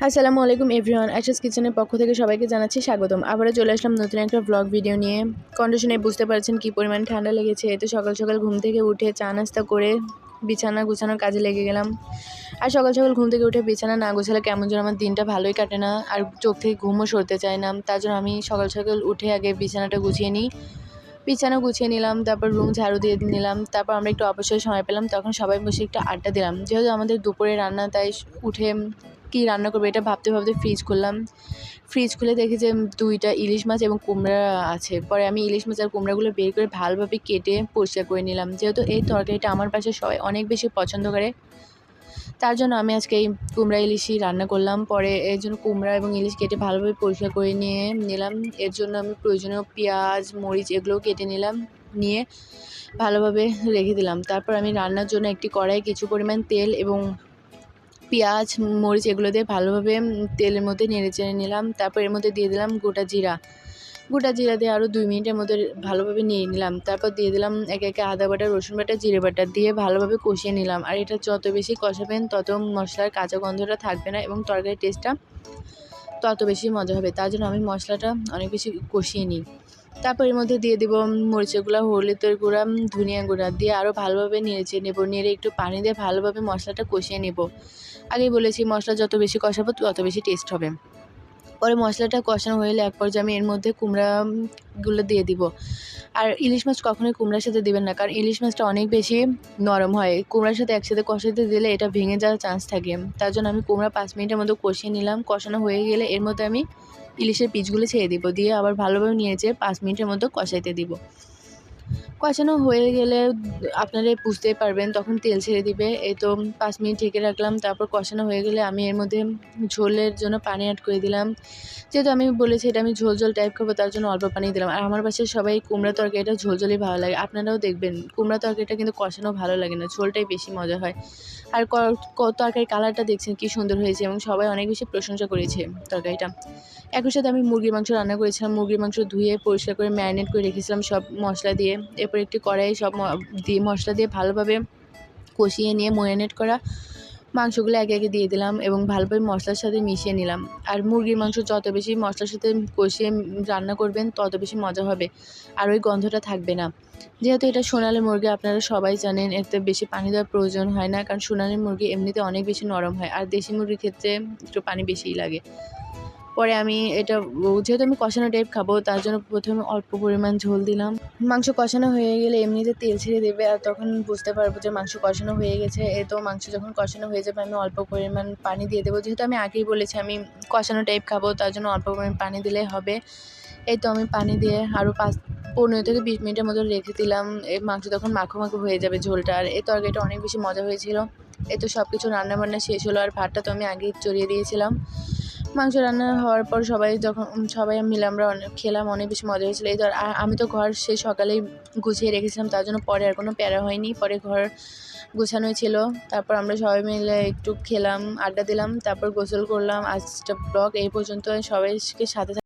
আসসালামু আলাইকুম এভরিওয়ান, আশাস কিচেনের পক্ষ থেকে সবাইকে জানাচ্ছি স্বাগতম। আবারও চলে আসলাম নতুন একটা ব্লগ ভিডিও নিয়ে। কন্ডিশনে বুঝতে পারছেন কী পরিমাণ ঠান্ডা লেগেছে। তো সকাল সকাল ঘুম থেকে উঠে চা নাস্তা করে বিছানা গুছানোর কাজে লেগে গেলাম। আর সকাল সকাল ঘুম থেকে উঠে বিছানা না গোছালে কেমন যেন আমার দিনটা ভালোই কাটে না, আর চোখ থেকে ঘুমও সরতে চায় না। তার জন্য আমি সকাল সকাল উঠে আগে বিছানাটা গুছিয়ে নিই। বিছানা গুছিয়ে নিলাম, তারপর রুম ঝাড়ু দিয়ে নিলাম। তারপর আমরা একটু অবসর সময় পেলাম, তখন সবাই বসে একটু আড্ডা দিলাম। যেহেতু আমাদের দুপুরে রান্না, তাই উঠে কী রান্না করবো এটা ভাবতে ভাবতে ফ্রিজ খুললাম। ফ্রিজ খুলে দেখি যে 2টা ইলিশ মাছ এবং কুমড়া আছে। পরে আমি ইলিশ মাছ আর কুমড়াগুলো বের করে ভালোভাবে কেটে পরিষ্কার করে নিলাম। যেহেতু এই তরকারিটা আমার বাসায় সবাই অনেক বেশি পছন্দ করে, তার জন্য আমি আজকে এই কুমড়া ইলিশই রান্না করলাম। পরে এর জন্য কুমড়া এবং ইলিশ কেটে ভালোভাবে পরিষ্কার করে নিলাম। এর জন্য আমি প্রয়োজনীয় পেঁয়াজ, মরিচ এগুলোও কেটে নিয়ে ভালোভাবে রেখে দিলাম। তারপর আমি রান্নার জন্য একটি কড়াই কিছু পরিমাণ তেল এবং পেঁয়াজ, মরিচ এগুলো দিয়ে ভালোভাবে তেলের মধ্যে নেড়েচেড়ে নিলাম। তারপর এর মধ্যে দিয়ে দিলাম গোটা জিরা দিয়ে আরও 2 মিনিটের মধ্যে ভালোভাবে নিয়ে নিলাম। তারপর দিয়ে দিলাম একে একে আদা বাটা, রসুন বাটা, জিরে বাটা দিয়ে ভালোভাবে কষিয়ে নিলাম। আর এটা যত বেশি কষাবেন তত মশলার কাঁচা গন্ধটা থাকবে না এবং তরকারির টেস্টটা তত বেশি মজা হবে। তার জন্য আমি মশলাটা অনেক বেশি কষিয়ে নিই। তারপর এর মধ্যে দিয়ে দেবো মরিচের গুঁড়া, হলুদের গুঁড়া, ধনিয়া গুঁড়া দিয়ে আরও ভালোভাবে নেড়ে একটু পানি দিয়ে ভালোভাবে মশলাটা কষিয়ে নেব। আগেই বলেছি মশলা যত বেশি কষাবো তত বেশি টেস্ট হবে। পরে মশলাটা কষানো হয়ে এলে এক পর্যায়ে আমি এর মধ্যে কুমড়াগুলো দিয়ে দিব। আর ইলিশ মাছ কখনোই কুমড়ার সাথে দিবেন না, কারণ ইলিশ মাছটা অনেক বেশি নরম হয়। কুমড়ার সাথে একসাথে কষাতে দিলে এটা ভেঙে যাওয়ার চান্স থাকে। তার জন্য আমি কুমড়া 5 মিনিটের মতো কষিয়ে নিলাম। কষানো হয়ে গেলে এর মধ্যে আমি ইলিশের পিসগুলো ছেড়ে দিব, দিয়ে আবার ভালোভাবে নিয়েছে 5 মিনিটের মতো কষাইতে দিব। কষানো হয়ে গেলে আপনারা বুঝতেই পারবেন, তখন তেল ছেড়ে দিবে। এই তো 5 মিনিট ঢেকে রাখলাম। তারপর কষানো হয়ে গেলে আমি এর মধ্যে ঝোলের জন্য পানি অ্যাড করে দিলাম। যেহেতু আমি বলেছি এটা আমি ঝোল টাইপ খাবো, তার জন্য অল্প পানি দিলাম। আর আমার বাসায় সবাই কুমড়া তরকারিটা ঝোলই ভালো লাগে। আপনারাও দেখবেন কুমড়া তরকারিটা কিন্তু কষানো ভালো লাগে না, ঝোলটাই বেশি মজা হয়। আর তরকারির কালারটা দেখছেন কী সুন্দর হয়েছে এবং সবাই অনেক বেশি প্রশংসা করেছে তরকারিটা। একই সাথে আমি মুরগির মাংস রান্না করেছিলাম। মুরগির মাংস ধুয়ে পরিষ্কার করে ম্যারিনেট করে রেখেছিলাম সব মশলা দিয়ে। এরপর একটি কড়াইয়ে সব মশলা দিয়ে ভালোভাবে কষিয়ে নিয়ে ম্যারিনেট করা মাংসগুলো একে একে দিয়ে দিলাম এবং ভালোভাবে মশলার সাথে মিশিয়ে নিলাম। আর মুরগির মাংস যত বেশি মশলার সাথে কষিয়ে রান্না করবেন তত বেশি মজা হবে, আর ওই গন্ধটা থাকবে না। যেহেতু এটা সোনালী মুরগি, আপনারা সবাই জানেন এতে বেশি পানি দেওয়ার প্রয়োজন হয় না, কারণ সোনালী মুরগি এমনিতে অনেক বেশি নরম হয়, আর দেশি মুরগির ক্ষেত্রে একটু পানি বেশিই লাগে। পরে আমি যেহেতু আমি কষানো টাইপ খাবো, তার জন্য প্রথমে অল্প পরিমাণ ঝোল দিলাম। মাংস কষানো হয়ে গেলে এমনিতে তেল ছেড়ে দেবে, আর তখন বুঝতে পারবো যে মাংস কষানো হয়ে গেছে। তো মাংস যখন কষানো হয়ে যাবে আমি অল্প পরিমাণ পানি দিয়ে দেবো। যেহেতু আমি আগেই বলেছি আমি কষানো টাইপ খাবো, তার জন্য অল্প পরিমাণ পানি দিলেই হবে। এই তো আমি পানি দিয়ে আরও 15 থেকে 20 মিনিটের মতো রেখে দিলাম। এই মাংস তখন মাখো হয়ে যাবে ঝোলটা। আর এই তরকারিটা অনেক বেশি মজা হয়েছিল। এই তো সব কিছু রান্নাবান্না শেষ হলো, আর ভাতটা তো আমি আগেই চড়িয়ে দিয়েছিলাম। মাংস রান্না হওয়ার পর সবাই মিলে আমরা খেলাম, অনেক বেশি মজা হয়েছিল। এই আমি তো ঘর সেই সকালেই গুছিয়ে রেখেছিলাম, তার জন্য পরে আর কোনো প্যারা হয়নি। পরে ঘর গোছানোই ছিল। তারপর আমরা সবাই মিলে একটু খেলাম, আড্ডা দিলাম, তারপর গোসল করলাম। আজকের ব্লগ এই পর্যন্ত। সবাইকে সাথে